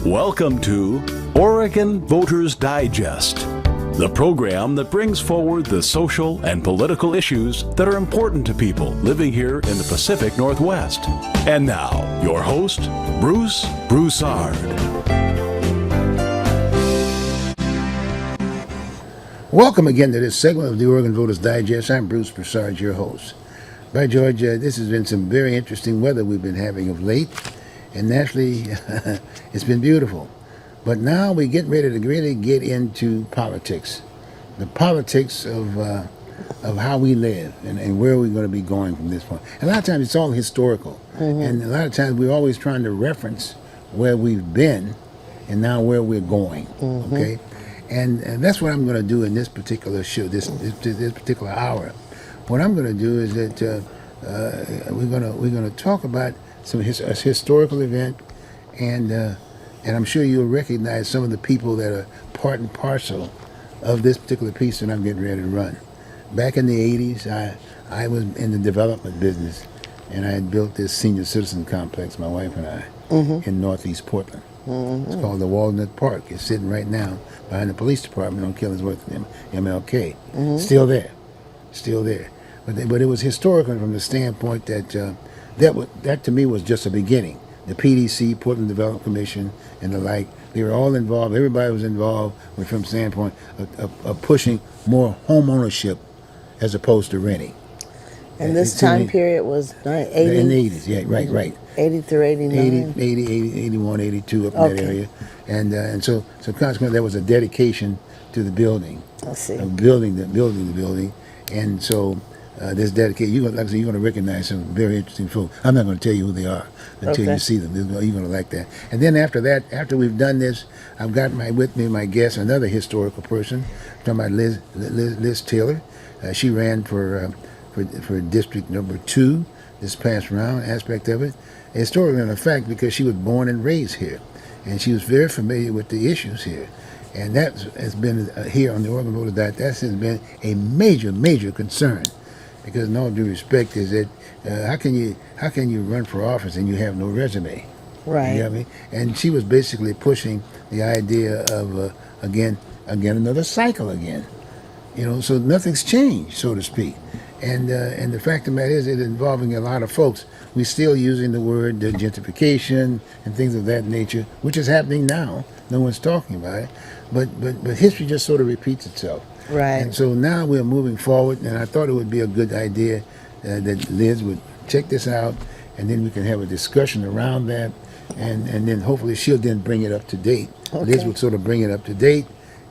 Welcome to Oregon Voters Digest, the program that brings forward the social and political issues that are important to people living here in the Pacific Northwest. And now, your host, Bruce Broussard. Welcome again to this segment of the Oregon Voters Digest. I'm Bruce Broussard, your host. By George, this has been some very interesting weather we've been having of late, and naturally, it's been beautiful. But now we get ready to really get into politics, the politics of how we live and where we're going to be going from this point. And a lot of times it's all historical, and a lot of times we're always trying to reference where we've been and now where we're going. Okay, and that's what I'm going to do in this particular show, this particular hour. What I'm going to do is that we're going to talk about a historical event, and I'm sure you'll recognize some of the people that are part and parcel of this particular piece that I'm getting ready to run. Back in the 80s, I was in the development business, and I had built this senior citizen complex, my wife and I, in northeast Portland. It's called the Walnut Park. It's sitting right now behind the police department on Killingsworth and MLK. Still there. But it was historical from the standpoint that that to me was just a beginning. The PDC, Portland Development Commission, and the like, they were all involved. Everybody was involved from the standpoint of pushing more home ownership as opposed to renting. And this time period was 80? In the 80s, yeah, right. 80 through 89? 80, 81, 82, up in that area. And so consequently, there was a dedication to the building. I see. Of building the building. And so this dedication, like I said, you're going to recognize some very interesting folks. I'm not going to tell you who they are until you see them. You're going to like that. And then after that, after we've done this, I've got with me my guest, another historical person. I'm talking about Liz Taylor. She ran for District Number 2 this past round, aspect of it. Historical in effect because she was born and raised here. And she was very familiar with the issues here. And that has been here on the Oregon Voters Digest. That has been a major concern. Because in all due respect, is that how can you run for office and you have no resume? Right. You know what I mean? And she was basically pushing the idea of again another cycle again. You know, so nothing's changed, so to speak. And the fact of the matter is, it's involving a lot of folks. We're still using the word gentrification and things of that nature, which is happening now. No one's talking about it, but history just sort of repeats itself. Right. And so now we're moving forward, and I thought it would be a good idea that Liz would check this out, and then we can have a discussion around that, and then hopefully she'll then bring it up to date. Okay. Liz would sort of bring it up to date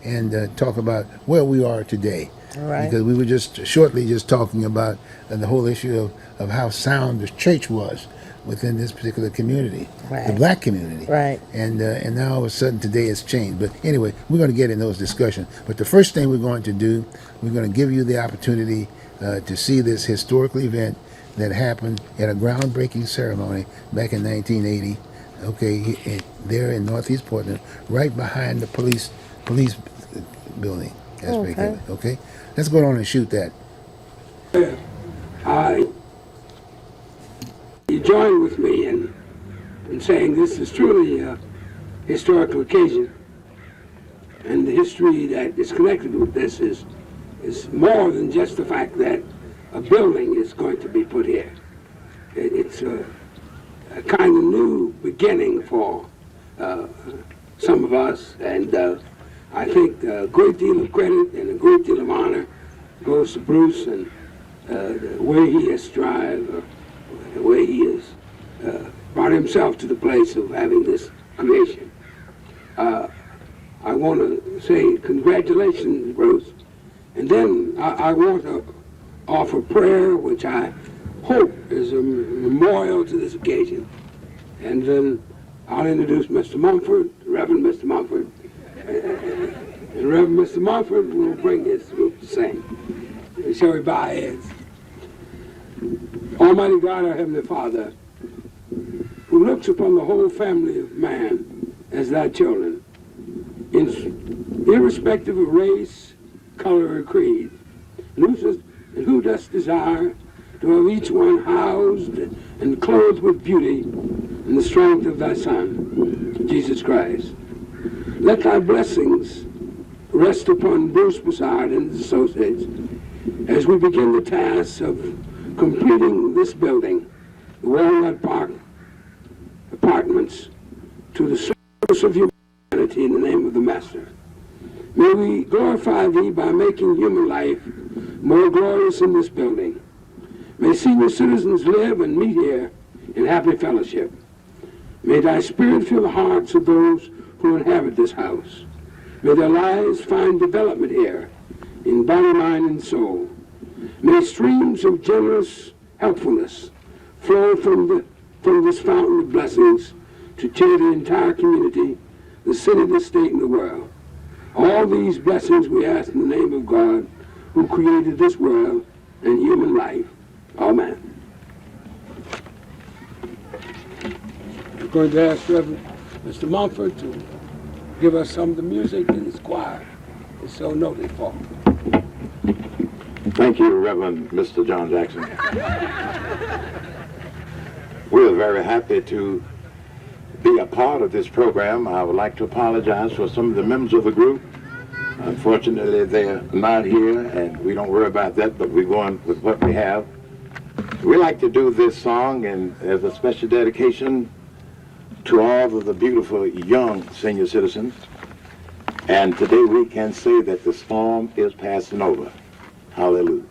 and talk about where we are today. All right. Because we were just shortly talking about the whole issue of how sound the church was within this particular community, right. The black community. Right. And now all of a sudden today it's changed. But anyway, we're going to get in those discussions. But the first thing we're going to do, we're going to give you the opportunity to see this historical event that happened at a groundbreaking ceremony back in 1980. Okay, there in Northeast Portland, right behind the police building. Okay. Okay, let's go on and shoot that. You join with me in saying this is truly a historical occasion, and the history that is connected with this is more than just the fact that a building is going to be put here. It's a kind of new beginning for some of us, and I think a great deal of credit and a great deal of honor goes to Bruce and the way he has strived, the way he has brought himself to the place of having this creation. I want to say congratulations, Bruce, and then I want to offer prayer, which I hope is a memorial to this occasion, and then I'll introduce Mr. Mumford, Reverend Mr. Mumford, and Reverend Mr. Mumford will bring his group to sing. Shall we bow our heads? Almighty God, our Heavenly Father, who looks upon the whole family of man as thy children, irrespective of race, color, or creed, and who dost desire to have each one housed and clothed with beauty and the strength of thy Son, Jesus Christ. Let thy blessings rest upon Bruce Broussard and his associates as we begin the task of completing this building, the Walnut Park Apartments, to the service of humanity in the name of the Master. May we glorify thee by making human life more glorious in this building. May senior citizens live and meet here in happy fellowship. May thy spirit fill the hearts of those who inhabit this house. May their lives find development here in body, mind, and soul. May streams of generous helpfulness flow from this fountain of blessings to cheer the entire community, the city, the state, and the world. All these blessings we ask in the name of God, who created this world and human life. Amen. I'm going to ask Reverend Mr. Mumford to give us some of the music that his choir is so noted for. Thank you, Reverend Mr. John Jackson. We're very happy to be a part of this program. I would like to apologize for some of the members of the group. Unfortunately, they're not here, and we don't worry about that, but we're going with what we have. We like to do this song and as a special dedication to all of the beautiful young senior citizens. And today we can say that the storm is passing over. Hallelujah.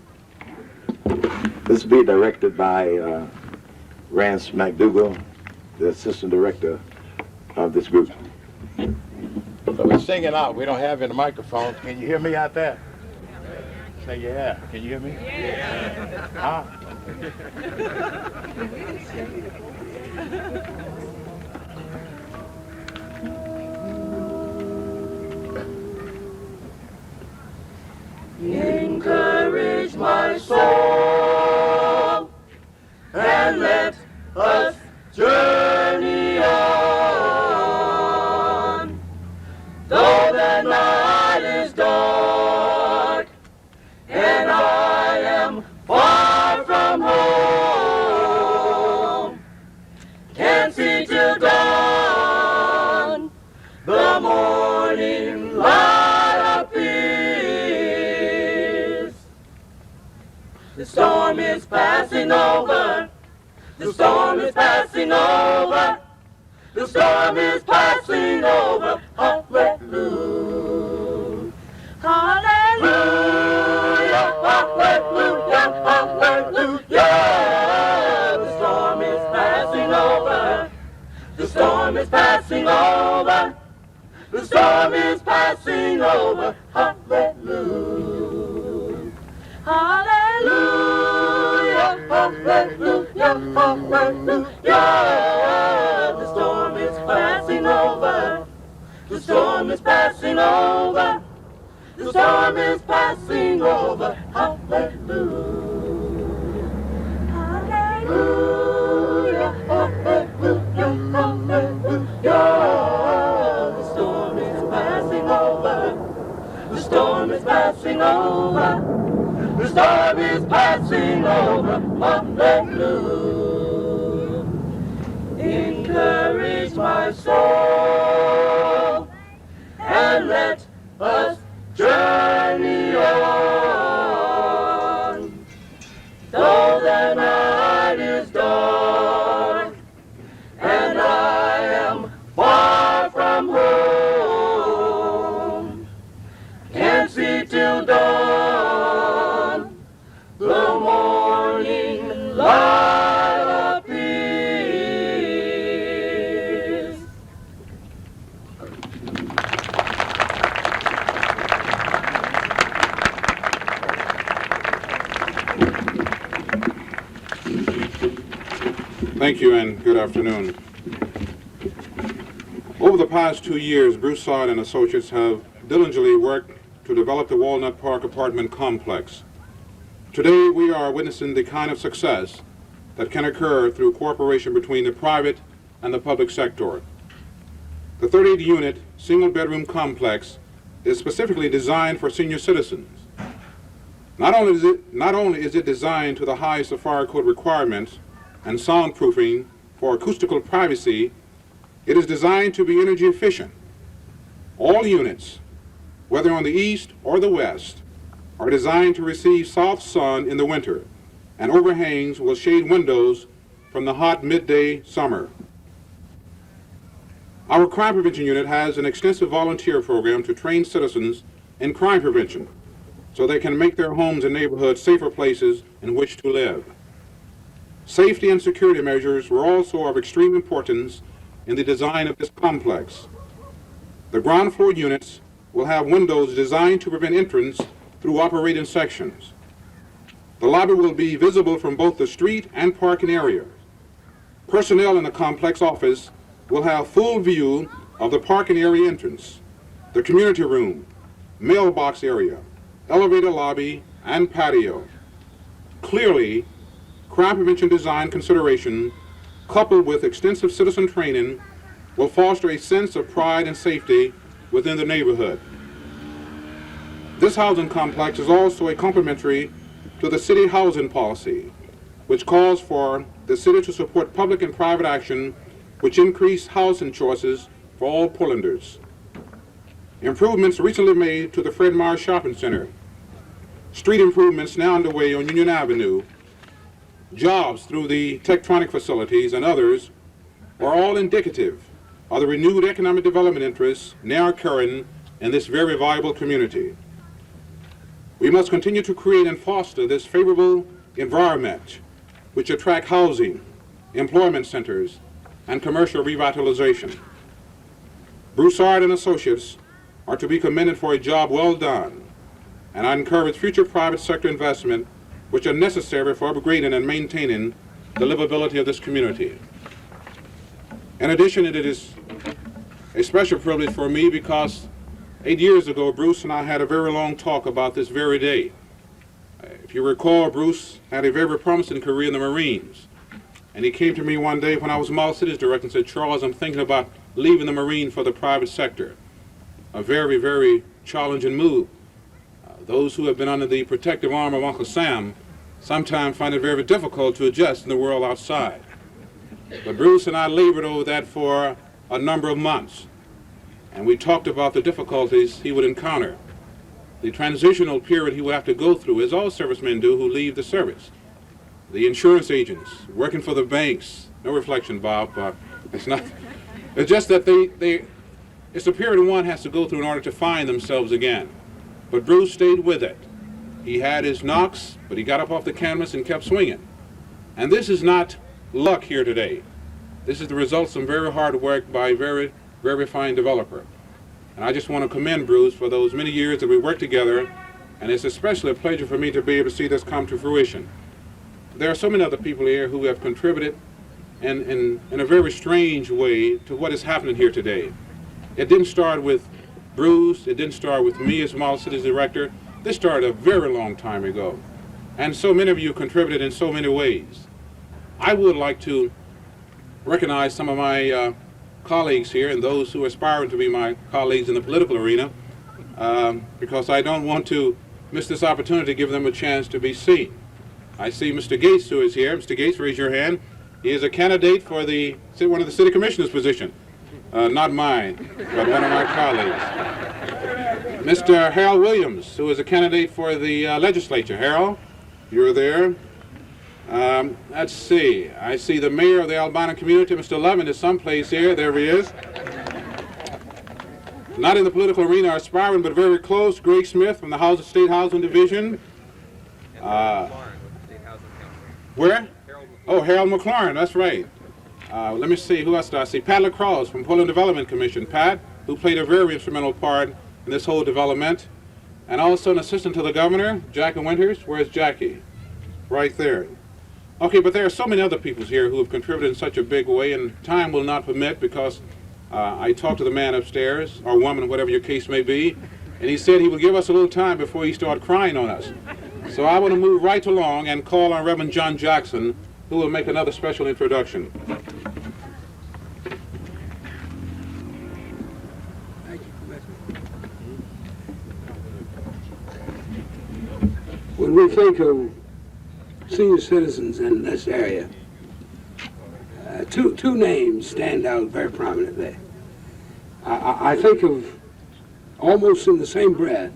This will be directed by Rance McDougall, the assistant director of this group. So we're singing out. We don't have any microphones. Can you hear me out there? Say yeah. Can you hear me? Yeah. Huh? Encourage my soul and let us journey on. Though the night is dark and I am far from home, can't see till dawn, the morning light appears. The storm is passing over. The storm is passing over. The storm is passing over. Hallelujah. Hallelujah. Hallelujah. Hallelujah. The storm is passing over. The storm is passing over. The storm is passing over. Hallelujah. Hallelujah. Hallelujah. Hallelujah. The storm is passing over. The storm is passing over. The storm is passing over. Hallelujah. Hallelujah. Hallelujah. Hallelujah. The storm is passing over. The storm is passing over. The storm is passing over. Hallelujah. Encourage my soul and let us journey on. Though the night is dark and I am far from home, can't see till dawn, the morning light appears. Thank you and good afternoon. Over the past 2 years, Broussard and Associates have diligently worked to develop the Walnut Park apartment complex. Today, we are witnessing the kind of success that can occur through cooperation between the private and the public sector. The 38-unit single-bedroom complex is specifically designed for senior citizens. Not only is it designed to the highest of fire code requirements and soundproofing for acoustical privacy, It is designed to be energy efficient. All units, whether on the east or the west, are designed to receive soft sun in the winter, and overhangs will shade windows from the hot midday summer. Our crime prevention unit has an extensive volunteer program to train citizens in crime prevention so they can make their homes and neighborhoods safer places in which to live. Safety and security measures were also of extreme importance in the design of this complex. The ground floor units will have windows designed to prevent entrance through operating sections. The lobby will be visible from both the street and parking area. Personnel in the complex office will have full view of the parking area entrance, the community room, mailbox area, elevator lobby, and patio. Clearly, crime prevention design consideration, coupled with extensive citizen training, will foster a sense of pride and safety within the neighborhood. This housing complex is also a complementary to the city housing policy, which calls for the city to support public and private action which increase housing choices for all Portlanders. Improvements recently made to the Fred Meyer Shopping Center, street improvements now underway on Union Avenue, jobs through the Tektronic facilities and others are all indicative of the renewed economic development interests now occurring in this very viable community. We must continue to create and foster this favorable environment which attract housing, employment centers, and commercial revitalization. Broussard and Associates are to be commended for a job well done, and I encourage future private sector investment which are necessary for upgrading and maintaining the livability of this community. In addition, it is a special privilege for me because 8 years ago, Bruce and I had a very long talk about this very day. If you recall, Bruce had a very promising career in the Marines. And he came to me one day when I was Model Cities Director and said, "Charles, I'm thinking about leaving the Marine for the private sector." A very, very challenging move. Those who have been under the protective arm of Uncle Sam sometimes find it very difficult to adjust in the world outside. But Bruce and I labored over that for a number of months. And we talked about the difficulties he would encounter, the transitional period he would have to go through, as all servicemen do who leave the service. The insurance agents, working for the banks. No reflection, Bob. It's not. It's just that it's a period one has to go through in order to find themselves again. But Bruce stayed with it. He had his knocks, but he got up off the canvas and kept swinging. And this is not luck here today. This is the result of some very hard work by a very, very fine developer. And I just want to commend Bruce for those many years that we worked together, and it's especially a pleasure for me to be able to see this come to fruition. There are so many other people here who have contributed in a very strange way to what is happening here today. It didn't start with Bruce, it didn't start with me as Model Cities Director. This started a very long time ago. And so many of you contributed in so many ways. I would like to recognize some of my colleagues here and those who are aspiring to be my colleagues in the political arena because I don't want to miss this opportunity to give them a chance to be seen. I see Mr. Gates, who is here. Mr. Gates, raise your hand. He is a candidate for one of the city commissioners' position. Not mine, but one of my colleagues. Mr. Harold Williams, who is a candidate for the legislature. Harold, you're there. Let's see. I see the mayor of the albino community, Mr. Levin, is someplace here. There he is. Not in the political arena, aspiring, but very close. Greg Smith from the State Housing Division. Where? Oh, Harold McLaurin, that's right. Let me see, who else do I see? Pat LaCrosse from Portland Development Commission. Pat, who played a very instrumental part in this whole development. And also an assistant to the governor, Jackie Winters. Where's Jackie? Right there. Okay, but there are so many other people here who have contributed in such a big way, and time will not permit because I talked to the man upstairs, or woman, whatever your case may be, and he said he would give us a little time before he started crying on us. So I want to move right along and call on Reverend John Jackson, who will make another special introduction. When we think of senior citizens in this area, two names stand out very prominently. I think of, almost in the same breath,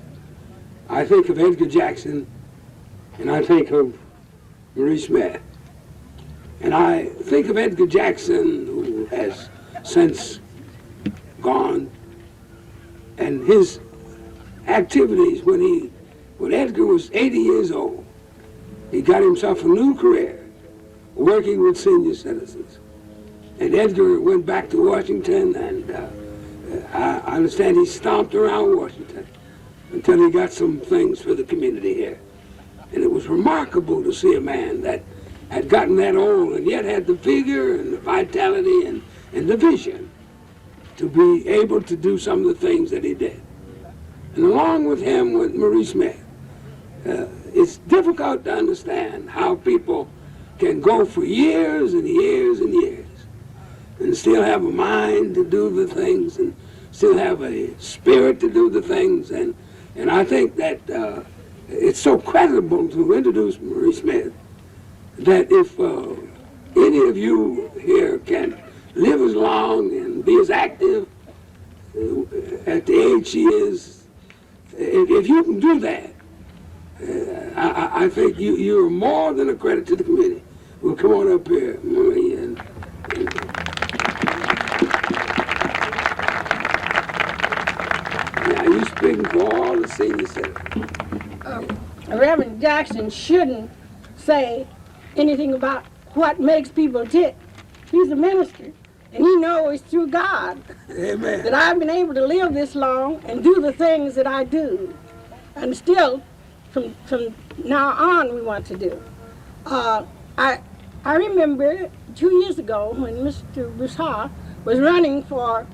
I think of Edgar Jackson and I think of Marie Smith. And I think of Edgar Jackson, who has since gone, and his activities when Edgar was 80 years old. He got himself a new career working with senior citizens. And Edgar went back to Washington, and I understand he stomped around Washington until he got some things for the community here. And it was remarkable to see a man that had gotten that old and yet had the vigor and the vitality and the vision to be able to do some of the things that he did. And along with him, with Marie Smith, it's difficult to understand how people can go for years and years and years and still have a mind to do the things and still have a spirit to do the things. And I think that it's so credible to introduce Marie Smith that if any of you here can live as long and be as active at the age she is, if you can do that, I think you're more than a credit to the community. Well, come on up here, Marie. Now, you speaking for all the senior citizens. Reverend Jackson shouldn't say anything about what makes people tick. He's a minister, and he knows through God Amen. that I've been able to live this long and do the things that I do. And still, from now on, we want to do. I remember 2 years ago when Mr. Broussard was running for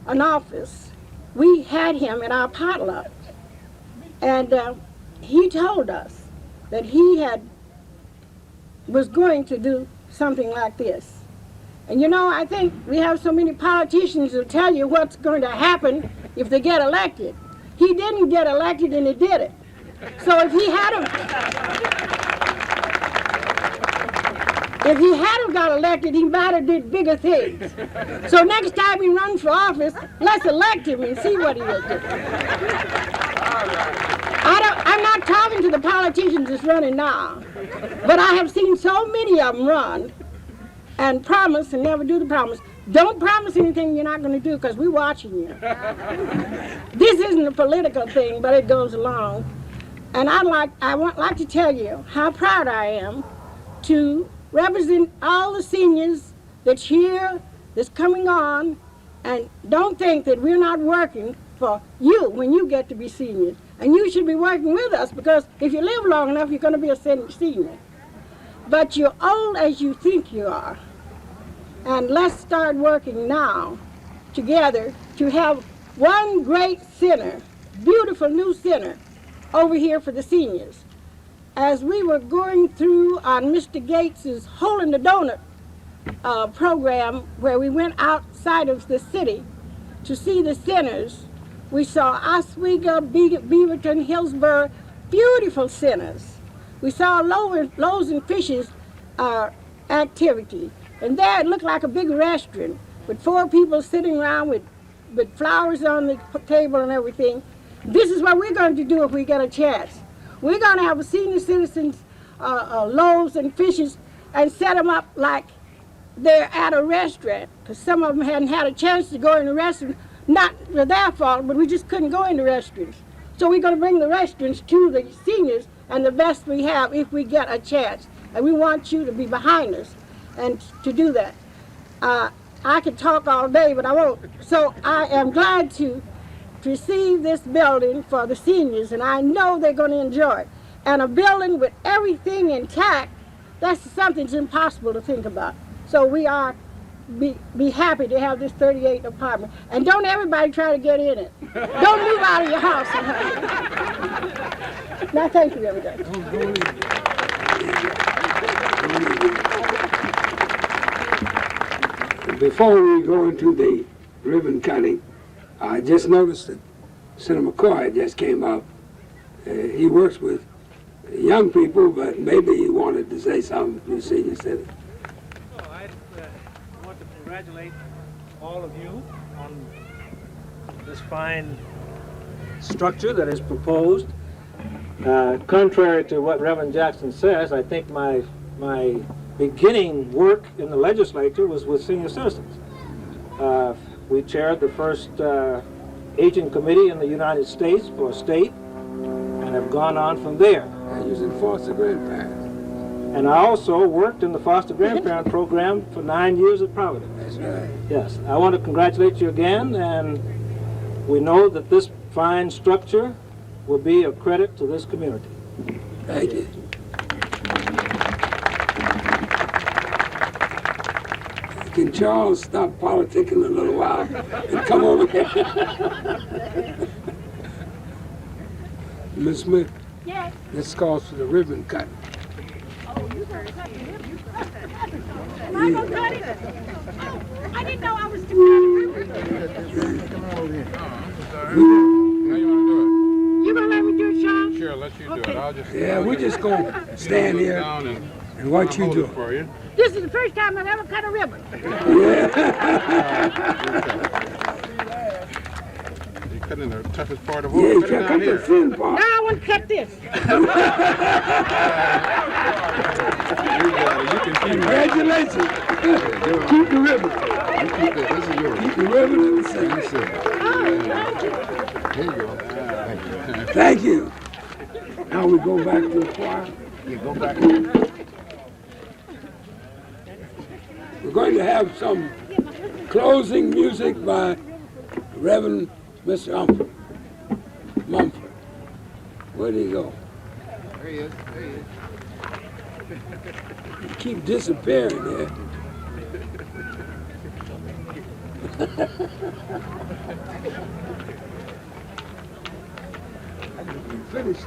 an office, we had him at our potluck. And he told us that he was going to do something like this. And you know, I think we have so many politicians who tell you what's going to happen if they get elected. He didn't get elected and he did it. So if he hadn't got elected, he might have did bigger things. So next time he runs for office, let's elect him and see what he will do. I'm not talking to the politicians that's running now, but I have seen so many of them run and promise and never do the promise. Don't promise anything you're not going to do because we're watching you. This isn't a political thing, but it goes along. And I would like to tell you how proud I am to represent all the seniors that's here, that's coming on, and don't think that we're not working for you when you get to be seniors. And you should be working with us because if you live long enough, you're going to be a senior. But you're old as you think you are. And let's start working now together to have one great center, beautiful new center, over here for the seniors. As we were going through on Mr. Gates's Hole in the Donut program, where we went outside of the city to see the centers, we saw Oswego, Beaverton, Hillsborough, beautiful centers. We saw Loaves and Fishes activity. And there it looked like a big restaurant with 4 people sitting around with flowers on the table and everything. This is what we're going to do if we get a chance. We're going to have a senior citizens Loaves and Fishes and set them up like they're at a restaurant, because some of them hadn't had a chance to go in the restaurant. Not their fault, but we just couldn't go in the restaurants. So we're going to bring the restaurants to the seniors and the best we have if we get a chance. And we want you to be behind us and to do that. I could talk all day, but I won't. So I am glad to receive this building for the seniors, and I know they're going to enjoy it. And a building with everything intact, that's something that's impossible to think about. So we are be happy to have this 38 apartment. And don't everybody try to get in it. Don't move out of your house. Now, thank you, everybody. Before we go into the ribbon cutting, I just noticed that Senator McCoy just came up. He works with young people, but maybe he wanted to say something to the senior citizens. I want congratulate all of you on this fine structure that is proposed. Contrary to what Reverend Jackson says, I think my beginning work in the legislature was with senior citizens. We chaired the first aging committee in the United States for a state and have gone on from there. And using foster grandparents. And I also worked in the foster grandparent program for 9 years at Providence. That's right. Yes, I want to congratulate you again, and we know that this fine structure will be a credit to this community. Thank you. Can Charles stop politicking a little while and come over here? Miss Smith? Yes. This calls for the ribbon cut. Am I gonna cut it? Oh, I didn't know I was to cut it. Come on over here. How you want to do You gonna let me do it, Sean? it? Sure, let you do Okay. it. I'll just. Yeah, we're just gonna stand here down and watch you hold do it it. for you. This is the first time I've ever cut a ribbon. You're cutting the toughest part of all. Yeah, Cut you it cut down the here. thin Now part. I want to cut this. You got it. You can keep it. Congratulations. Keep the ribbon. Keep the ribbon in the center. Oh, Here you go. Thank you. Now we go back to the choir. You go back. We're going to have some closing music by Reverend Mr. Mumford. Where'd he go? There he is. There he is. You keep disappearing there. Finish.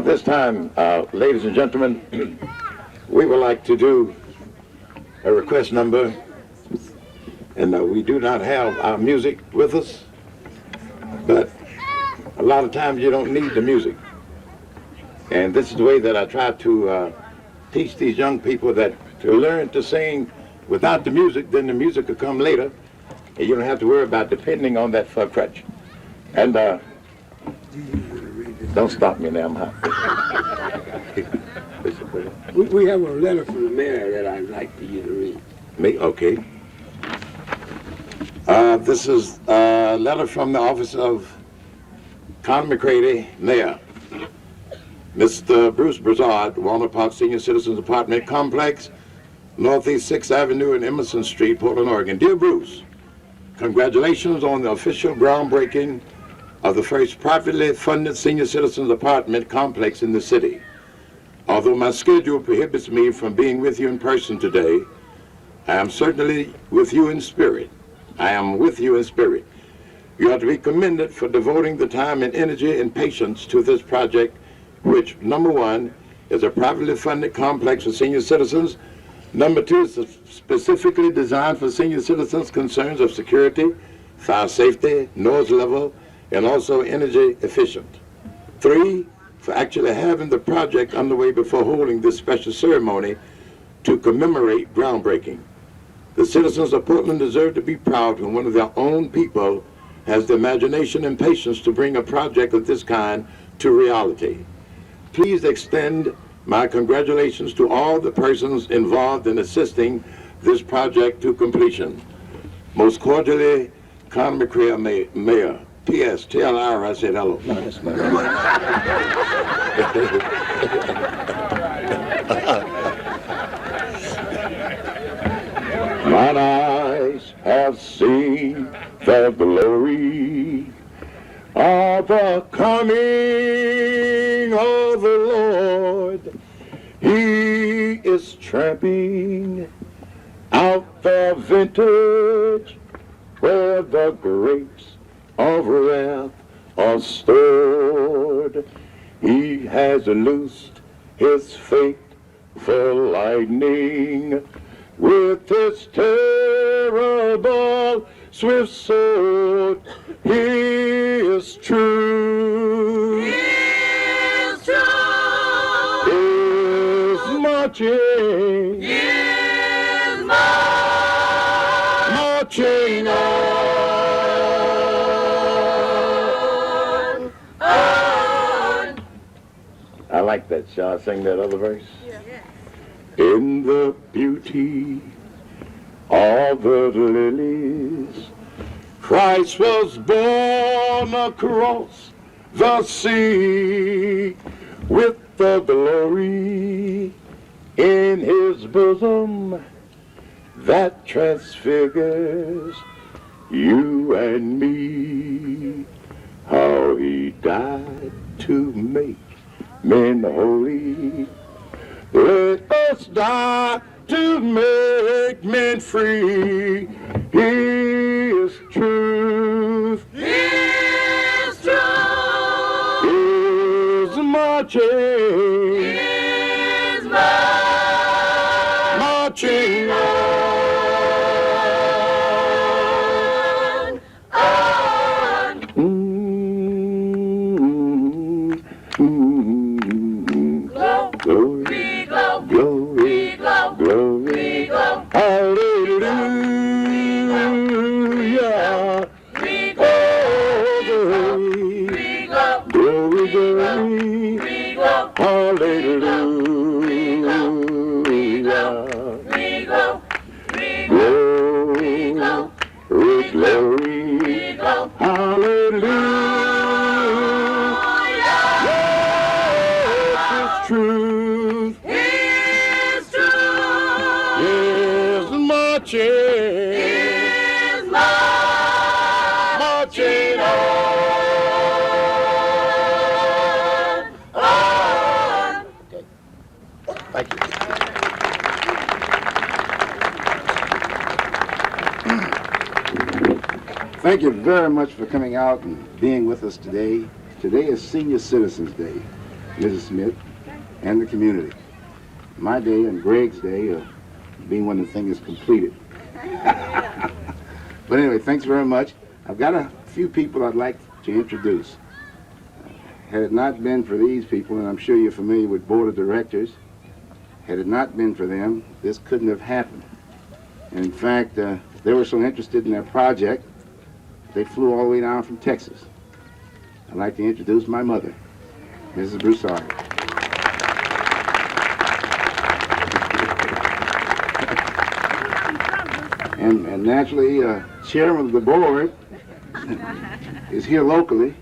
This time, ladies and gentlemen, we would like to do a request number, and we do not have our music with us, but a lot of times you don't need the music. And this is the way that I try to teach these young people, that to learn to sing without the music, then the music will come later, and you don't have to worry about depending on that for a crutch. And don't stop me now, I'm hot. We have a letter from the mayor that I'd like for you to read. Me? Okay. This is a letter from the office of Conor McCready, Mayor. Mr. Bruce Broussard, Walnut Park Senior Citizens Apartment Complex, Northeast 6th Avenue and Emerson Street, Portland, Oregon. Dear Bruce, congratulations on the official groundbreaking of the first privately funded senior citizens apartment complex in the city. Although my schedule prohibits me from being with you in person today, I am certainly with you in spirit. I am with you in spirit. You are to be commended for devoting the time and energy and patience to this project, which, number one, is a privately funded complex for senior citizens. Number two, is specifically designed for senior citizens' concerns of security, fire safety, noise level, and also energy efficient. Three, for actually having the project underway before holding this special ceremony to commemorate groundbreaking. The citizens of Portland deserve to be proud when one of their own people has the imagination and patience to bring a project of this kind to reality. Please extend my congratulations to all the persons involved in assisting this project to completion. Most cordially, Conor McCready, Mayor. P.S. Tell Ira I said hello. No, that's not Mine eyes have seen the glory of the coming of the Lord. He is tramping out the vintage where the grapes of wrath are stored. He has loosed his faithful lightning with his terrible swift sword, His truth His truth is marching, is marching on. I like that. Shall I sing that other verse? Yeah. In the beauty of the lilies, Christ was born across the sea, with the glory in his bosom that transfigures you and me. How he died to make men holy. Let us die to make men free. His truth His truth is marching, is marching on. Glory, Glow, glory, glow, glory, glow, hallelujah. glow, Oh, glory, glory, glory, hallelujah. Glory, glory, hallelujah. His truth His truth is marching, is marching on. Thank you. Thank you very much for coming out and being with us today. Today is Senior Citizens Day, Mrs. Smith, and the community. My day and Greg's day being when the thing is completed. But anyway, thanks very much. I've got a few people I'd like to introduce. Had it not been for these people, and I'm sure you're familiar with board of directors, had it not been for them, this couldn't have happened. And in fact, they were so interested in their project, they flew all the way down from Texas. I'd like to introduce my mother, Mrs. Broussard. And naturally, chairman of the board is here locally,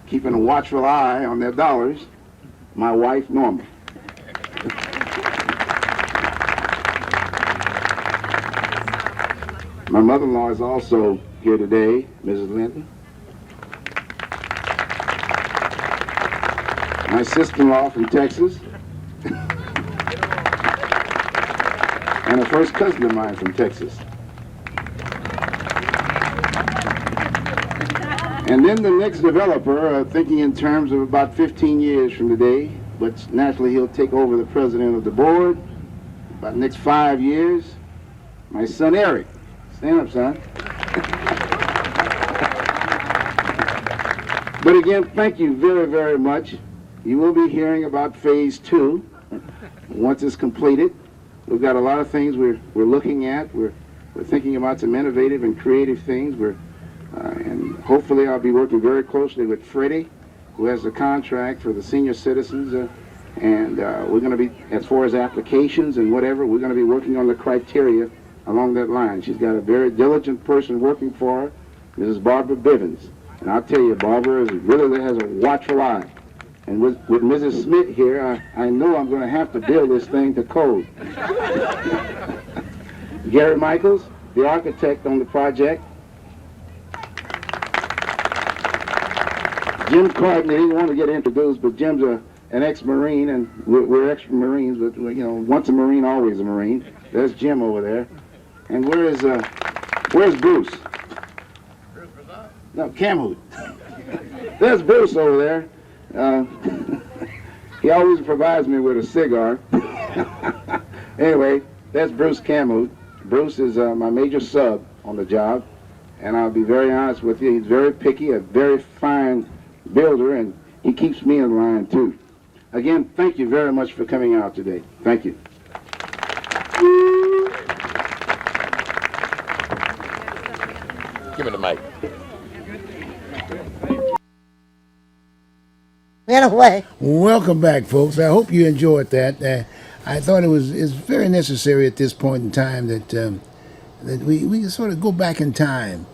keeping a watchful eye on their dollars, my wife, Norma. My mother-in-law is also here today, Mrs. Linton. My sister-in-law from Texas. And a first cousin of mine from Texas. And then the next developer, thinking in terms of about 15 years from today, but naturally he'll take over the president of the board about the next 5 years, my son Eric. Stand up, son. But again, thank you very, very much. You will be hearing about phase 2 once it's completed. We've got a lot of things we're looking at. We're thinking about some innovative and creative things. And hopefully I'll be working very closely with Freddie, who has the contract for the senior citizens. And we're going to be, as far as applications and whatever, we're going to be working on the criteria along that line. She's got a very diligent person working for her, Mrs. Barbara Bivens. And I'll tell you, Barbara really has a watchful eye. And with Mrs. Smith here, I know I'm going to have to build this thing to code. Gary Michaels, the architect on the project. Jim Carden, he didn't want to get introduced, but Jim's an ex-Marine, and we're ex-Marines, but you know, once a Marine, always a Marine. There's Jim over there. And where's Bruce? No, Camhoot. There's Bruce over there. He always provides me with a cigar. Anyway, that's Bruce Camhoot. Bruce is my major sub on the job. And I'll be very honest with you, he's very picky, a very fine builder, and he keeps me in line too. Again, thank you very much for coming out today. Thank you. Give me the mic. Ran away. Welcome back, folks. I hope you enjoyed that. I thought it's very necessary at this point in time that we sort of go back in time,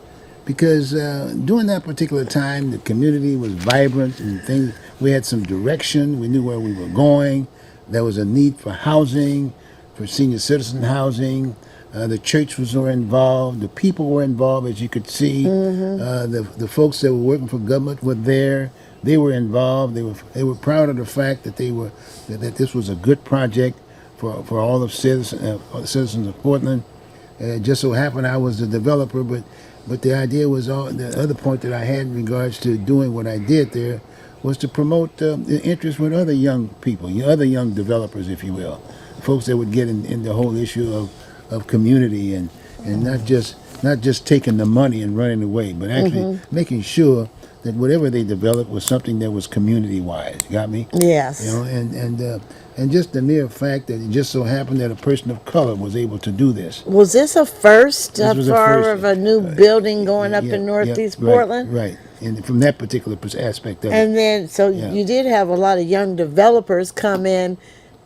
because during that particular time, the community was vibrant and things. We had some direction. We knew where we were going. There was a need for housing, for senior citizen housing. The church was involved. The people were involved, as you could see. The folks that were working for government were there. They were involved. They were proud of the fact that that this was a good project for all of citizens of Portland. It just so happened I was the developer, but the idea was the other point that I had in regards to doing what I did there was to promote the interest with other young people, other young developers, if you will, folks that would get in the whole issue of community and not just taking the money and running away, but actually making sure that whatever they developed was something that was community-wise. Got me? Yes. You know, and just the mere fact that it just so happened that a person of color was able to do this. Was this a first This was a for first, of a new building going up Yeah, in Northeast yeah, Portland? Right. And from that particular aspect of And it. then, so Yeah. you did have a lot of young developers come in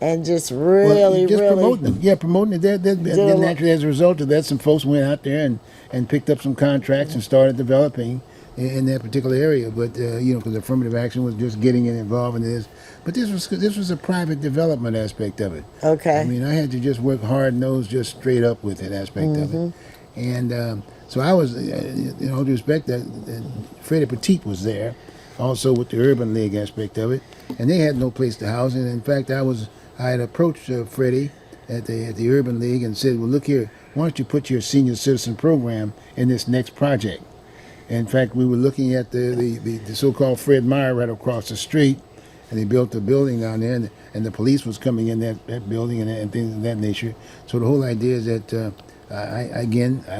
and just really, just really promoting them. Yeah, promoting it. Then lot- naturally, as a result of that, some folks went out there and picked up some contracts and started developing in that particular area. But because affirmative action was just getting involved in this. But this was a private development aspect of it. Okay. I mean, I had to just work hard nosed, just straight up with it aspect of it. And so I was, in all due respect, that Freddie Petit was there, also with the Urban League aspect of it, and they had no place to house it. In fact, I had approached Freddie at the Urban League and said, well, look here, why don't you put your senior citizen program in this next project? In fact, we were looking at the so-called Fred Meyer right across the street, and they built a building down there, and the police was coming in that building and things of that nature. So the whole idea is that I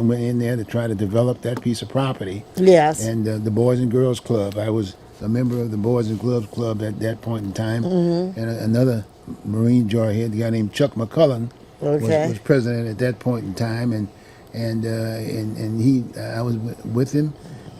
went in there to try to develop that piece of property. Yes. And the Boys and Girls Club, I was a member of the Boys and Girls Club at that point in time, and another Marine jarhead, the guy named Chuck McCullen, was president at that point in time, and I was with him,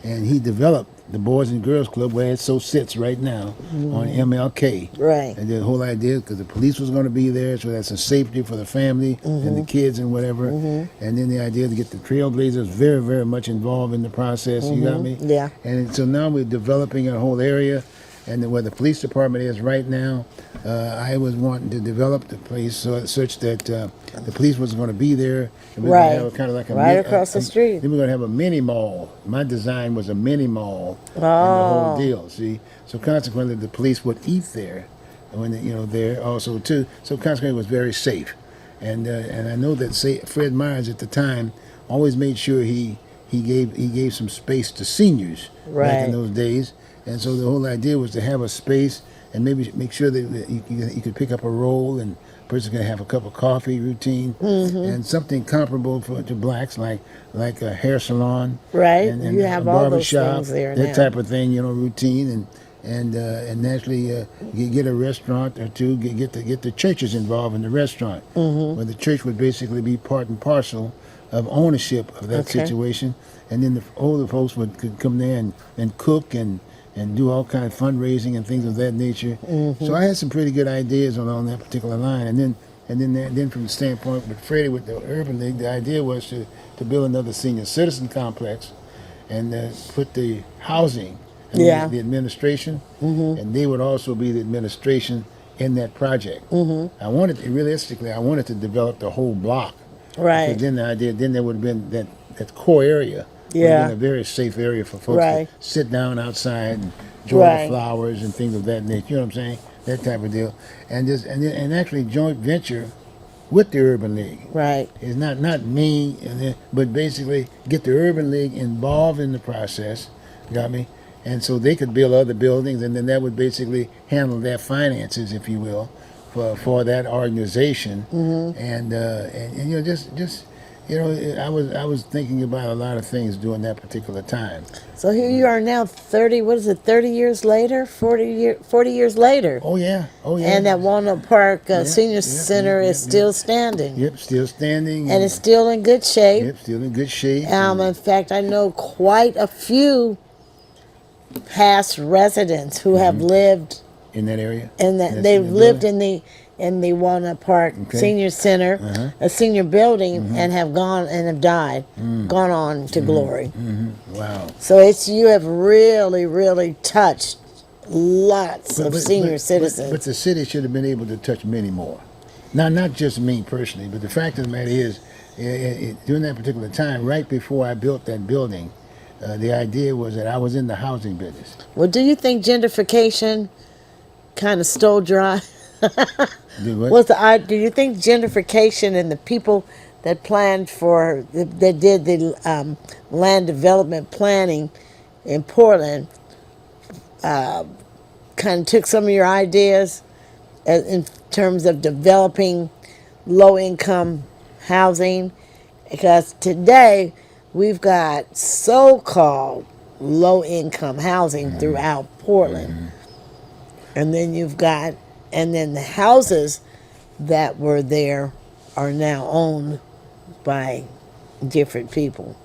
and he developed the Boys and Girls Club where it so sits right now on MLK. Right. And the whole idea, because the police was going to be there, so that's a safety for the family and the kids and whatever. And then the idea to get the Trailblazers very, very much involved in the process. You got me? Yeah. And so now we're developing a whole area, and then where the police department is right now, I was wanting to develop the place such that the police was going to be there. And we're going to have kind of like a right across the street. Then we're going to have a mini mall. My design was a mini mall and the whole deal. See, so consequently, the police would eat there, when there also too. So consequently, it was very safe, and I know that Fred Myers at the time always made sure he gave some space to seniors back in those days. And so the whole idea was to have a space and maybe make sure that you could pick up a roll and a person can have a cup of coffee routine and something comparable to blacks like a hair salon, Right. and You have a all those barbershop, things there that now. type of thing, routine and naturally you get a restaurant or two, get the churches involved in the restaurant, where the church would basically be part and parcel of ownership of that situation, and then the older folks could come there and cook and do all kind of fundraising and things of that nature. So I had some pretty good ideas along that particular line, and then from the standpoint with Freddie with the Urban League, the idea was to build another senior citizen complex and put the housing and the administration, and they would also be the administration in that project. I wanted to develop the whole block. Right. Because then there would have been that core area. Would have been a very safe area for folks to sit down outside and enjoy the flowers and things of that nature. You know what I'm saying? That type of deal. And actually joint venture with the Urban League. Right. It's not me, but basically get the Urban League involved in the process. You got me? And so they could build other buildings, and then that would basically handle their finances, if you will, for that organization. And You know, I was thinking about a lot of things during that particular time. So here you are now, 30. What is it? 30 years later, 40 years later, Oh yeah, oh yeah. and that Walnut Park Yep, Senior yep, Center yep, is yep, still yep. standing, Yep, still standing. and it's still in good shape. Yep, still in good shape. In fact, I know quite a few past residents who have lived in that area. in that. That's They've in the lived building? in the Walnut Park Okay. Senior Center, Uh-huh. a senior building, and have gone and have died, gone on to glory. Wow. So you have really, really touched lots of senior citizens. But the city should have been able to touch many more. Now, not just me personally, but the fact of the matter is, during that particular time, right before I built that building, the idea was that I was in the housing business. Well, do you think gentrification kind of stole dry? Do what? Do you think gentrification and the people that planned that did the land development planning in Portland kind of took some of your ideas in terms of developing low income housing? Because today we've got so-called low income housing throughout Portland. And then the houses that were there are now owned by different people.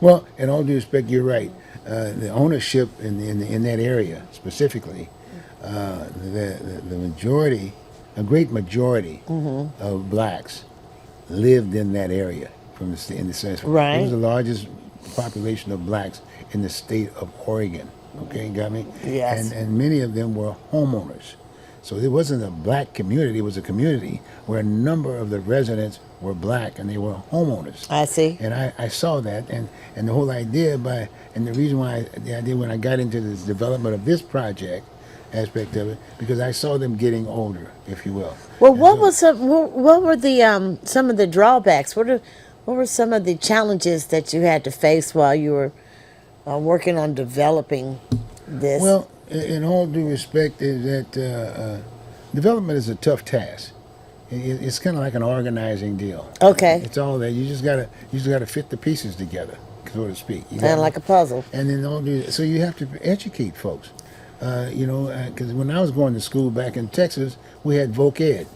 Well, in all due respect, you're right. The ownership in that area specifically, the majority, a great majority of blacks lived in that area in the sense. Right. It was the largest population of blacks in the state of Oregon. Okay, got me? Yes. And many of them were homeowners. So it wasn't a black community, it was a community where a number of the residents were black and they were homeowners. I see. And I saw that, and the whole idea and the reason why the idea when I got into this development of this project aspect of it, because I saw them getting older, if you will. Well, And what so- were the some of the drawbacks? What were some of the challenges that you had to face while you were working on developing this? Well, in all due respect, is that development is a tough task. It's kind of like an organizing deal. Okay. It's all that you just gotta fit the pieces together, so to speak. You got Kind of me? like a puzzle. And then so you have to educate folks. Because when I was going to school back in Texas, we had Voc Ed.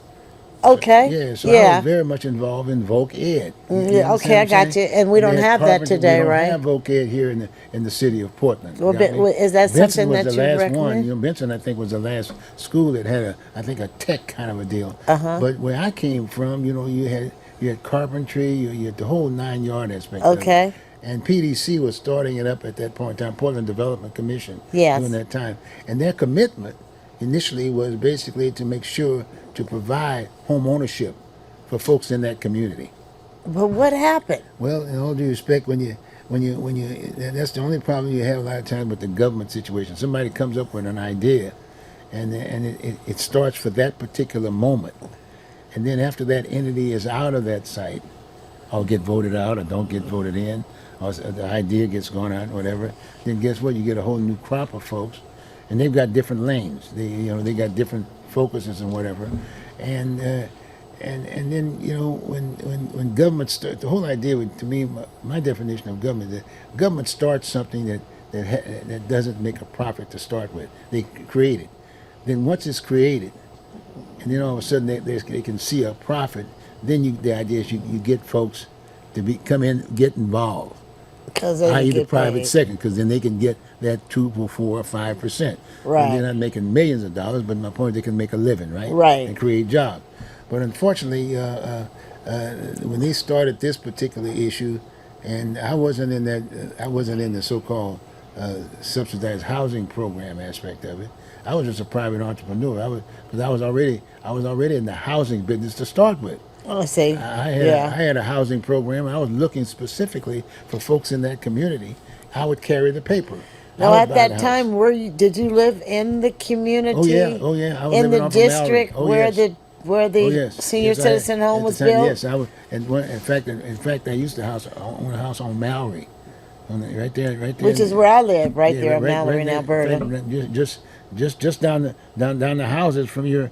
Okay. Yeah, so I was very much involved in Voc Ed. You Yeah, understand okay, what I I'm got saying? you. And we don't they had have that carpentry. today, we don't right? have Voc Ed here in the city of Portland. Well, Got me? is that Benson something was that the you last recommend? one. You know, Benson, I think, was the last school that had a tech kind of a deal. Uh-huh. But where I came from, you had carpentry, you had the whole 9 yard aspect. of it. Okay. And PDC was starting it up at that point in time, Portland Development Commission. Yes. During that time, and their commitment initially was basically to make sure to provide home ownership for folks in that community. But what happened? Well, in all due respect, when you that's the only problem you have a lot of times with the government situation. Somebody comes up with an idea, and it starts for that particular moment, and then after that entity is out of that site, or get voted out, or don't get voted in, or the idea gets gone out, whatever. Then guess what? You get a whole new crop of folks, and they've got different lanes. They got different focuses and whatever, and then when government starts, the whole idea to me, my definition of government, that government starts something that doesn't make a profit to start with. They create it. Then once it's created, and then all of a sudden they can see a profit. Then the idea is you get folks to come in, get involved. Because they I.e. the get private paid. sector, because then they can get that 2 or 4 or 5%. Right. And they're not making millions of dollars, but my point, they can make a living, right? Right. And create jobs. But unfortunately, when they started this particular issue, and I wasn't in the so-called subsidized housing program aspect of it. I was just a private entrepreneur. Because I was already in the housing business to start with. Oh, I see. I Yeah. had a housing program. I was looking specifically for folks in that community. I would carry the paper. Now, I would at buy that the house. time, did you live in the community? Oh yeah. I was in living the off of Mallory. district Oh, where yes. the Oh, yes. senior Yes, citizen home at the was time, built? Yes, in fact, I used to own a house on Mallory, right there. Which is where I live, right Yeah, there in Mallory, in there, Alberta. right, just down the houses from your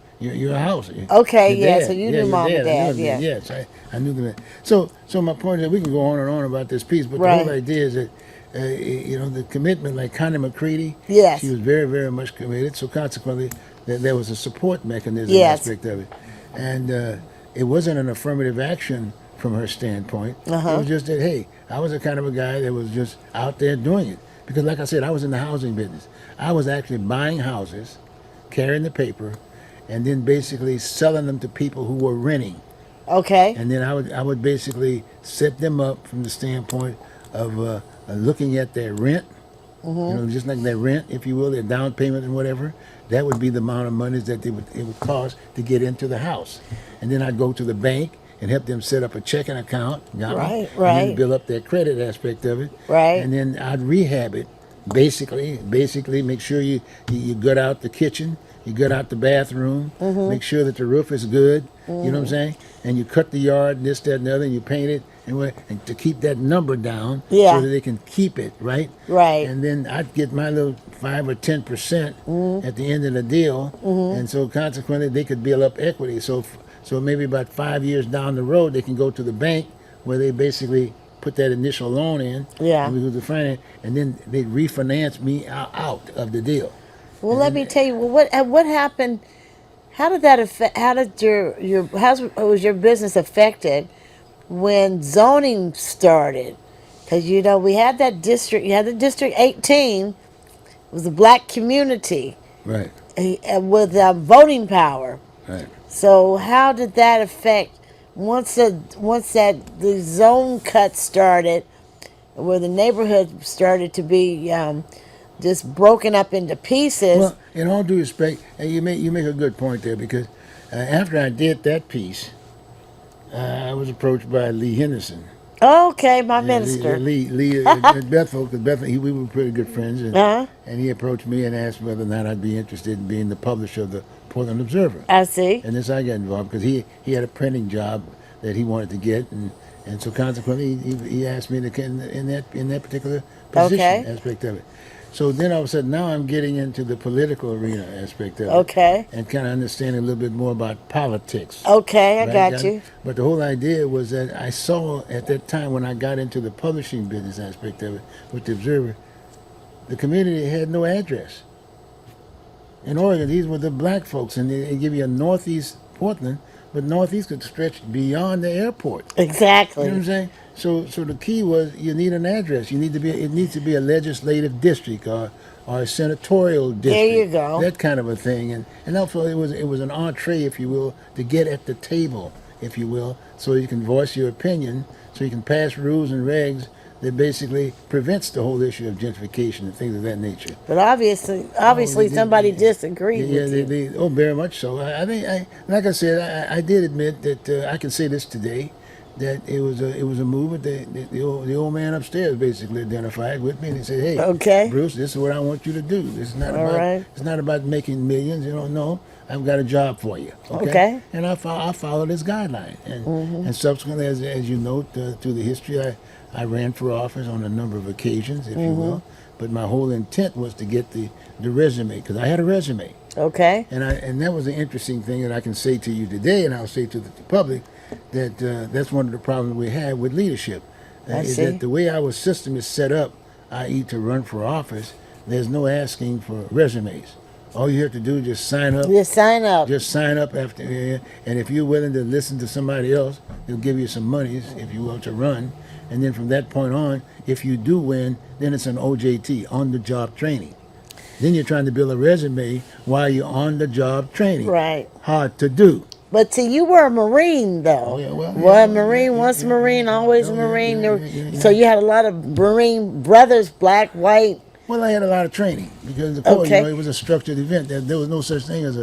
house. Okay, Your yeah, dad. so you Yeah, knew your mom and dad. I knew dad, him yeah. then. Yes, I knew them. So my point is, we can go on and on about this piece, but the whole Right. idea is that the commitment, like Connie McCready, she Yes. was very, very much committed. So consequently, there was a support mechanism Yes. aspect of it, and it wasn't an affirmative action from her standpoint. It was just that, hey, I was the kind of a guy that was just out there doing it. Because, like I said, I was in the housing business. I was actually buying houses, carrying the paper, and then basically selling them to people who were renting. Okay. And then I would basically set them up from the standpoint of looking at their rent, just like their rent, if you will, their down payment and whatever. That would be the amount of money that it would cost to get into the house. And then I'd go to the bank and help them set up a checking account, got me? Right, And right. then build up their credit aspect of it. Right. And then I'd rehab it, basically make sure you gut out the kitchen, you gut out the bathroom, make sure that the roof is good, you know what I'm saying? And you cut the yard, and this, that, and the other, and you paint it, and to keep that number down Yeah. so that they can keep it, right? Right. And then I'd get my little 5 or 10% at the end of the deal, and so consequently they could build up equity. So maybe about 5 years down the road, they can go to the bank where they basically put that initial loan in, Yeah. and we go to finance, and then they refinance me out of the deal. Well, let me tell you. Well, what happened? How did that affect? How did how was your business affected when zoning started? Because we had that district. You had the District 18. It was a black community Right, with voting power. right. So how did that affect once the zone cut started, where the neighborhood started to be just broken up into pieces? Well, in all due respect, and you make a good point there, because after I did that piece, I was approached by Lee Henderson. Okay, my Yeah, minister. Lee at Bethel, because we were pretty good friends, Uh-huh. and he approached me and asked whether or not I'd be interested in being the publisher of the Portland Observer. I see. And this I got involved because he had a printing job that he wanted to get, and so consequently he asked me to get in that particular position Okay. aspect of it. So then all of a sudden now I'm getting into the political arena aspect of it. Okay. And kind of understanding a little bit more about politics. Okay, I Right, got it? you. But the whole idea was that I saw at that time when I got into the publishing business aspect of it with the Observer, the community had no address. In Oregon, these were the black folks, and they give you a northeast Portland, but northeast could stretch beyond the airport. Exactly. You know what I'm saying? So the key was you need an address. It needs to be a legislative district or a senatorial district. There you go. That kind of a thing, and also it was an entree, if you will, to get at the table, if you will, so you can voice your opinion, so you can pass rules and regs that basically prevents the whole issue of gentrification and things of that nature. But obviously, somebody disagreed Yeah, with you. oh, very much so. I think, like I said, I did admit that I can say this today, that it was a movement that the old man upstairs basically identified with me, and he said, "Hey, Okay. Bruce, this is what I want you to do. This is not All about right. it's not about making millions. No, I've got a job for you." Okay. And I followed his guideline, and subsequently, as you note through the history, I ran for office on a number of occasions, if you will. But my whole intent was to get the resume, because I had a resume. Okay. And that was an interesting thing that I can say to you today, and I'll say to the public, that that's one of the problems we have with leadership. Is see. that the way our system is set up, i.e. to run for office, there's no asking for resumes. All you have to do is just sign up. Just sign up. Just sign up after, and if you're willing to listen to somebody else, they'll give you some monies, if you will, to run. And then from that point on, if you do win, then it's an OJT, on-the-job training. Then you're trying to build a resume while you're on the job training. Right. Hard to do. But see, you were a Marine, though. Oh, yeah, well, One yeah, Marine, yeah, once yeah, Marine, yeah, always yeah, a yeah, Marine. yeah, So you had a lot of Marine brothers, black, white. Well, I had a lot of training because the Corps, Okay. it was a structured event. There was no such thing as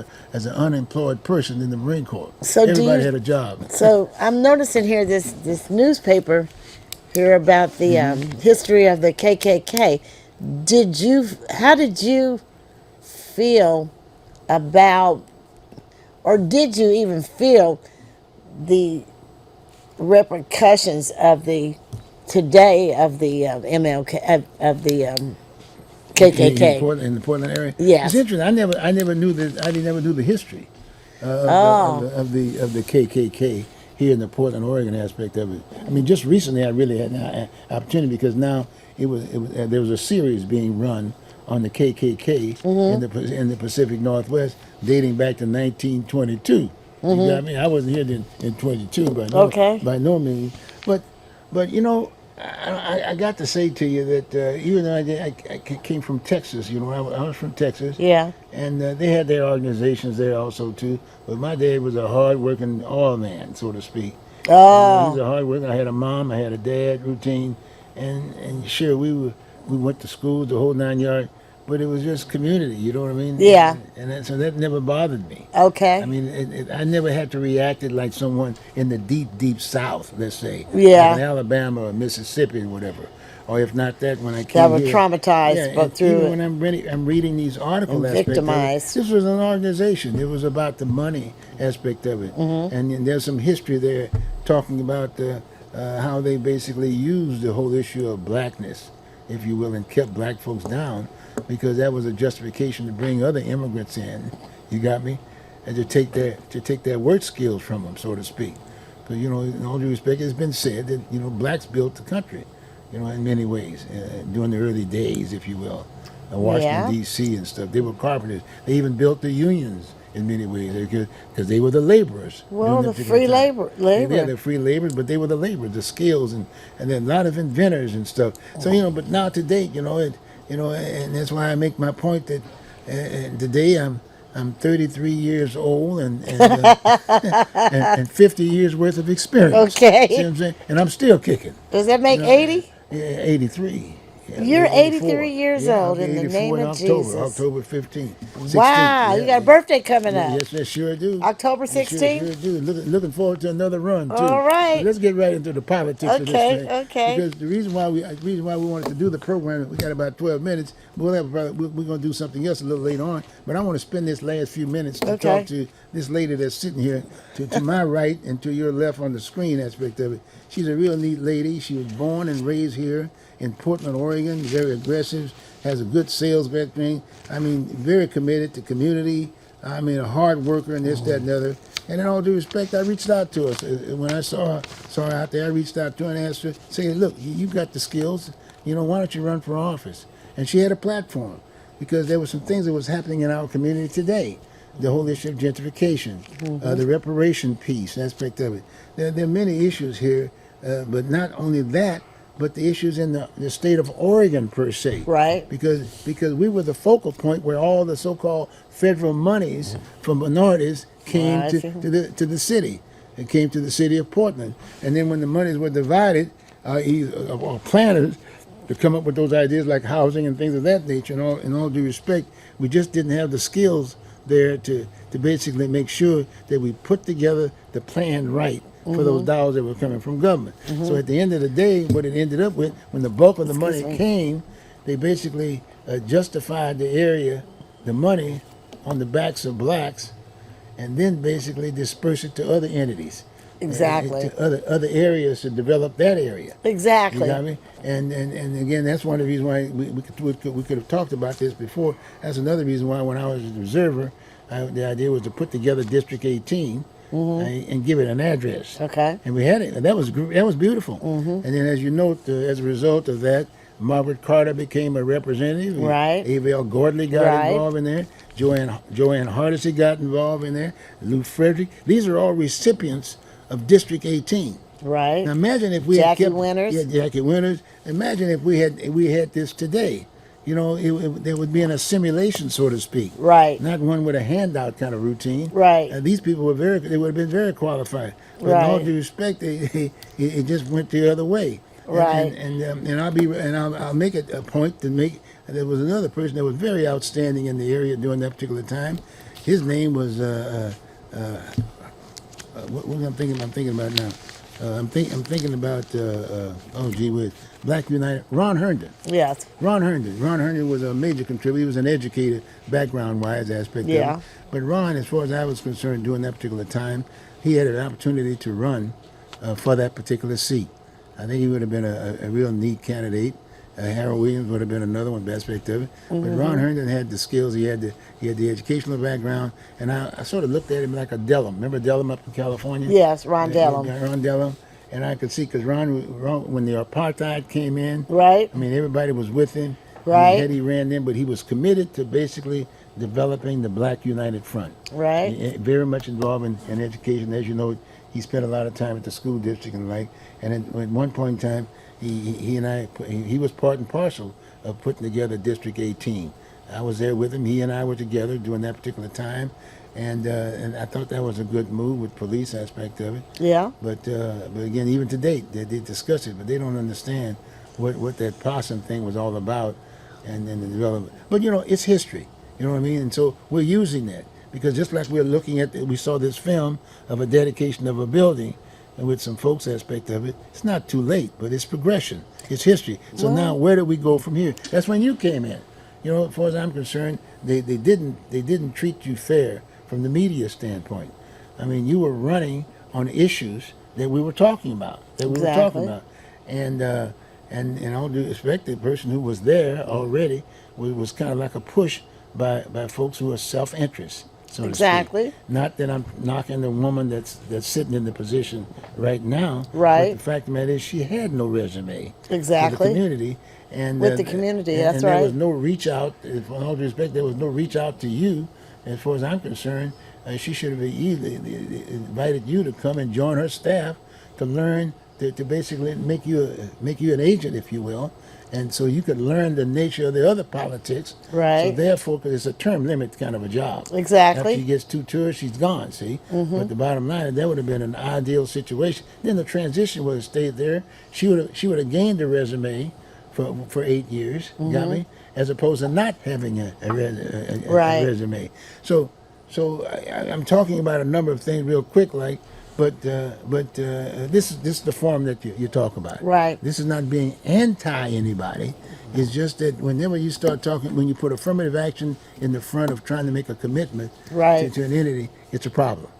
an unemployed person in the Marine Corps. So do Everybody you- had a job. So I'm noticing here this newspaper here about the history of the KKK. How did you feel about, or did you even feel the repercussions of the MLK of the KKK. In the Portland area. Yes. It's interesting. I never knew that. I never knew the history of the KKK here in the Portland, Oregon aspect of it. I mean, just recently I really had an opportunity because now there was a series being run on the KKK in the Pacific Northwest dating back to 1922. You got me? I wasn't here in 22 by no means, but you know. I got to say to you that even though I came from Texas, you know, I was from Texas. Yeah. And they had their organizations there also too. But my dad was a hard-working oil man, so to speak. And, he was a hard worker. I had a mom, I had a dad routine, and sure we went to school the whole 9 yards. But it was just community, you know what I mean? Yeah. So that never bothered me. Okay. I mean, I never had to react it like someone in the deep South, let's say. Yeah. Like in Alabama or Mississippi or whatever. Or if not that, when I came That were here. traumatized, but and through even it. when I'm reading these articles, And victimized. this was an organization. It was about the money aspect of it. And there's some history there talking about how they basically used the whole issue of blackness, if you will, and kept black folks down, because that was a justification to bring other immigrants in. You got me? And to take their work skills from them, so to speak. Because, you know, in all due respect, it's been said that, you know, blacks built the country, you know, in many ways, during the early days, if you will. Washington, D.C. and stuff. They were carpenters. They even built the unions in many ways because they were the laborers. Well, the free labor. Yeah, they're free laborers, but they were the laborers, the skills, and then a lot of inventors and stuff. So, you know, but now to date, you know, and that's why I make my point that today I'm 33 years old and 50 years worth of experience. Okay. See what I'm saying? And I'm still kicking. Does that make 80? Yeah, 83. Yeah, You're 84. 83 years Yeah, old I'll be in the 84 name in of October, Jesus. October 15th. 16th. Wow, you got a birthday coming up. Yes, I sure do. October I 16th? Sure do. Looking forward to another run, too. All right. So let's get right into the politics of this thing. Okay. Because the reason why we wanted to do the program, we got about 12 minutes. We're going to do something else a little later on. But I want to spend this last few minutes to talk to this lady that's sitting here to my right and to your left on the screen aspect of it. She's a real neat lady. She was born and raised here in Portland, Oregon, very aggressive, has a good sales background. I mean, very committed to community. I mean, a hard worker and this, that, and the other. And in all due respect, I reached out to her. When I saw her out there, I reached out to her and asked her, saying, look, you've got the skills. You know, why don't you run for office? And she had a platform because there were some things that was happening in our community today. The whole issue of gentrification, the reparation piece aspect of it. There are many issues here, but not only that, but the issues in the state of Oregon per se. Right. Because we were the focal point where all the so-called federal monies for minorities came to the city. It came to the city of Portland. And then when the monies were divided, planners to come up with those ideas like housing and things of that nature, in all due respect, we just didn't have the skills there to basically make sure that we put together the plan right for those dollars that were coming from government. So at the end of the day, what it ended up with, when the bulk of the money came, they basically justified the money on the backs of blacks, and then basically disperse it to other entities. Exactly. To other areas to develop that area. Exactly. You got me? And again, that's one of the reasons why we could have talked about this before. That's another reason why when I was a reserver, the idea was to put together District 18 and give it an address. Okay. And we had it. And that was beautiful. And then, as you note, as a result of that, Margaret Carter became a representative. Right. A.V.L. Gordley got involved in there. Joanne Hardesty got involved in there. Lou Frederick. These are all recipients of District 18. Right. Now imagine if we Jackie had kept, Winters. Yeah, Jackie Winters. Imagine if we had this today. You know, there would be an assimilation, so to speak. Right. Not one with a handout kind of routine. Right. These people were they would have been very qualified. But in all due respect, it just went the other way. Right. I'll make it a point to make. There was another person that was very outstanding in the area during that particular time. His name was what I'm thinking about now. I'm thinking about Black United. Ron Herndon. Yes. Ron Herndon was a major contributor. He was an educator, background-wise aspect of it. But Ron, as far as I was concerned, during that particular time, he had an opportunity to run for that particular seat. I think he would have been a real neat candidate. Harold Williams would have been another one aspect of it. But Ron Herndon had the skills. He had the educational background, and I sort of looked at him like a Dellum. Remember Dellum up in California? Yes, Ron Dellum. Ron Dellum. And I could see because Ron, when the apartheid came in, Right. I mean, everybody was with him. Right. He ran in, but he was committed to basically developing the Black United Front. Right. Very much involved in education. As you know, he spent a lot of time at the school district and the like. And at one point in time, he was part and parcel of putting together District 18. I was there with him. He and I were together during that particular time. And I thought that was a good move with police aspect of it. Yeah. But again, even to date, they discuss it, but they don't understand what that possum thing was all about, and then the development. But you know, it's history. You know what I mean? And so we're using that because just like we're looking at, we saw this film of a dedication of a building, and with some folks aspect of it. It's not too late, but it's progression. It's history. So now, where do we go from here? That's when you came in. You know, as far as I'm concerned, they didn't treat you fair from the media standpoint. I mean, you were running on issues that we were talking about, and in all due respect, the person who was there already was kind of like a push by folks who are self-interest, so to speak. Not that I'm knocking the woman that's sitting in the position right now. Right. But the fact of the matter is, she had no resume. Exactly. For the community. And with the community, and, that's and right. There was no reach out. With all due respect, there was no reach out to you. As far as I'm concerned, she should have invited you to come and join her staff to learn to basically make you an agent, if you will, and so you could learn the nature of the other politics. Right. So therefore, because it's a term limit kind of a job. Exactly. After she gets 2 tours, she's gone. See. But the bottom line, that would have been an ideal situation. Then the transition would have stayed there. She would have gained a resume for 8 years. Got me? As opposed to not having a resume. So I'm talking about a number of things real quick, like, but this is the form that you talk about. Right. This is not being anti anybody. It's just that whenever you start talking, when you put affirmative action in the front of trying to make a commitment to an entity, it's a problem.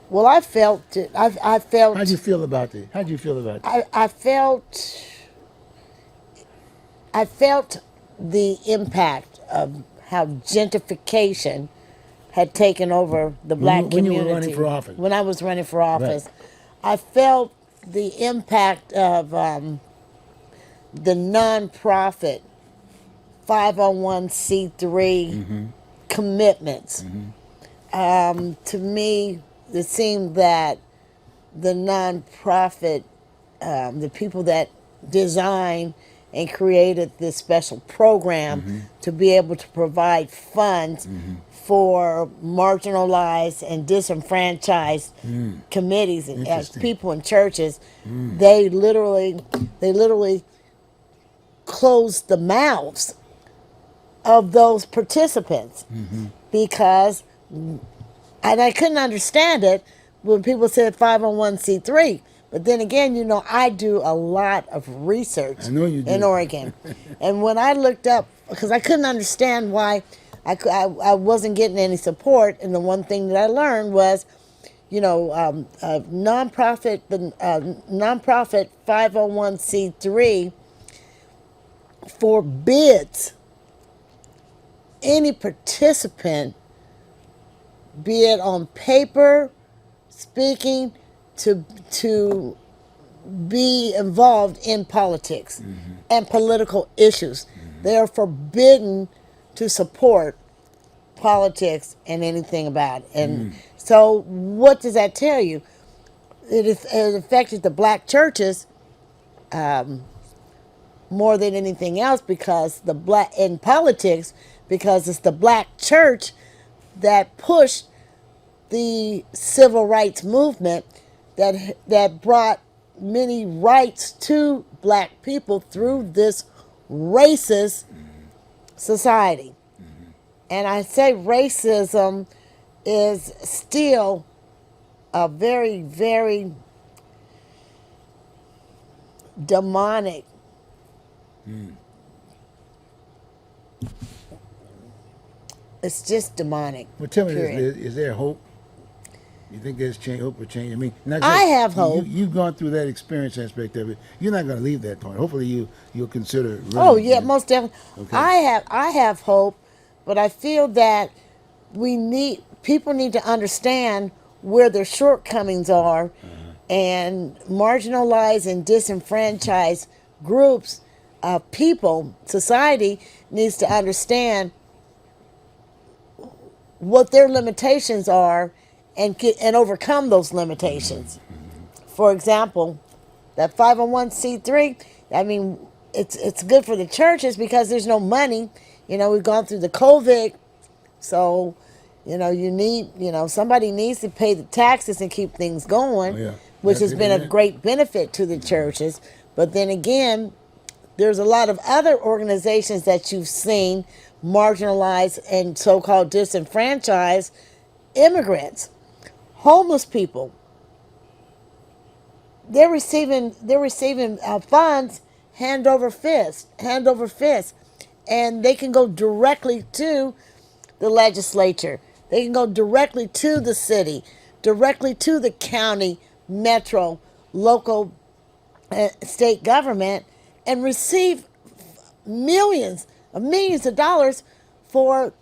Well, I felt it. I felt. How'd you feel about it? How'd you feel about it? I felt the impact of how gentrification had taken over the black community. When you were running for office. When I was running for office. Right. I felt the impact of the nonprofit 501c3 commitments. To me, it seemed that the nonprofit, the people that designed and created this special program to be able to provide funds for marginalized and disenfranchised committees and people in churches. They literally closed the mouths of those participants because, and I couldn't understand it when people said 501c3. But then again, you know, I do a lot of research in Oregon. And when I looked up, because I couldn't understand why I wasn't getting any support, and the one thing that I learned was, you know, nonprofit 501c3 forbids any participant, be it on paper, speaking, to be involved in politics and political issues. They are forbidden to support politics and anything about it. And so what does that tell you? It affected the black churches more than anything else, because in politics, because it's the black church that pushed the civil rights movement that brought many rights to black people through this racist society. And I say racism is still a very, very demonic it's just demonic. Well, tell me this, is there hope? You think there's change, hope for change? I mean, not I just, have hope. You've gone through that experience aspect of it. You're not going to leave that point. Hopefully, you'll consider running. Oh yeah, again. most definitely. Okay. I have hope, but I feel that people need to understand where their shortcomings are, and marginalized and disenfranchised groups of people, society needs to understand what their limitations are and overcome those limitations. For example, that 501c3, I mean, it's good for the churches because there's no money. We've gone through the COVID, so somebody needs to pay the taxes and keep things going, Oh, yeah. which That's has it, been isn't a it? great benefit to the churches. But then again, there's a lot of other organizations that you've seen marginalized and so-called disenfranchised immigrants, homeless people. They're receiving funds hand over fist, and they can go directly to the legislature. They can go directly to the city, directly to the county, metro, local, state government, and receive millions of dollars for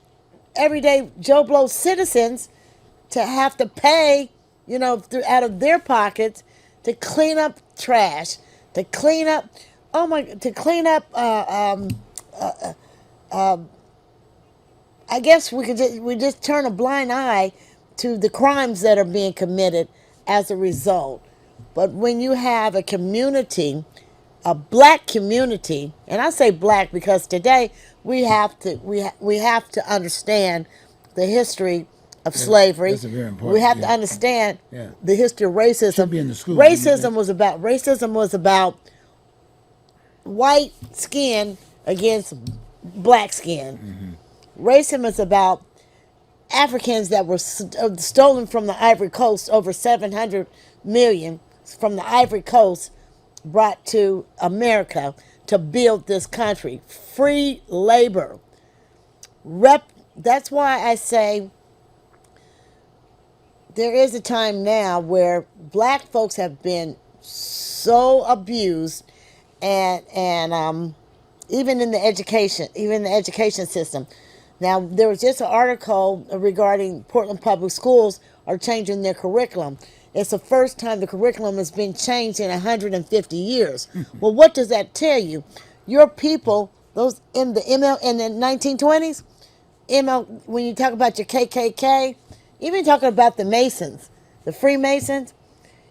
everyday Joe Blow citizens to have to pay, out of their pockets to clean up trash, to clean up, I guess we just turn a blind eye to the crimes that are being committed as a result. But when you have a community, a black community, and I say black because today we have to understand the history of slavery. That's a very important. We have to Yeah. understand Yeah. the history of racism. Should be in the schools. Racism was about white skin against black skin. Racism is about Africans that were stolen from the Ivory Coast, over 700 million from the Ivory Coast, brought to America to build this country. Free labor. That's why I say there is a time now where black folks have been so abused, and even in the education system. Now, there was just an article regarding Portland Public Schools are changing their curriculum. It's the first time the curriculum has been changed in 150 years. Well, what does that tell you? Your people, those in the 1920s, when you talk about your KKK, even talking about the Masons, the Freemasons,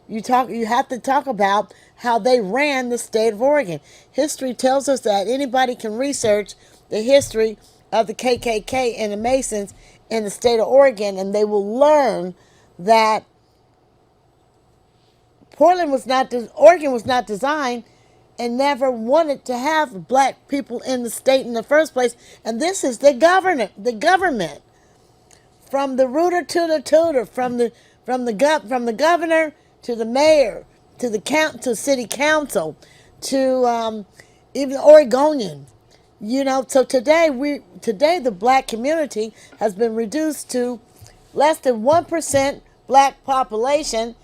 you have to talk about how they ran the state of Oregon. History tells us that anybody can research the history of the KKK and the Masons in the state of Oregon, and they will learn that Oregon was not designed and never wanted to have black people in the state in the first place. And this is the government, from the rooter to the tutor, from the governor to the mayor to the city council to even the Oregonian. So today the black community has been reduced to less than 1% black population,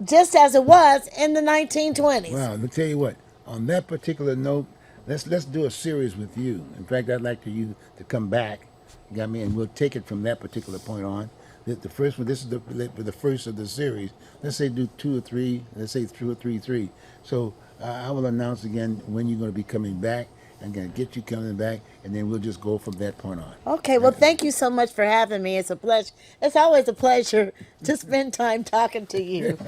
just as it was in the 1920s. Wow, let me tell you what. On that particular note, let's do a series with you. In fact, I'd like you to come back, got me, and we'll take it from that particular point on. The first one, this is the first of the series. Let's say do 2 or 3. Let's say 2 or 3. So I will announce again when you're going to be coming back. I'm going to get you coming back, and then we'll just go from that point on. Okay, well, thank you so much for having me. It's a pleasure. It's always a pleasure to spend time talking to you.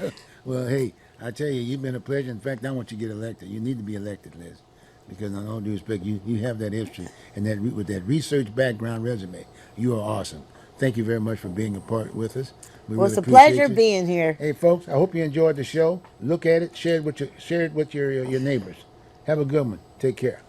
Well, hey, I tell you, you've been a pleasure. In fact, I want you to get elected. You need to be elected, Liz, because in all due respect, you have that history and that with that research background resume, you are awesome. Thank you very much for being a part with us. We Well, it's really a appreciate pleasure you. being here. Hey, folks, I hope you enjoyed the show. Look at it, share it with your neighbors. Have a good one. Take care.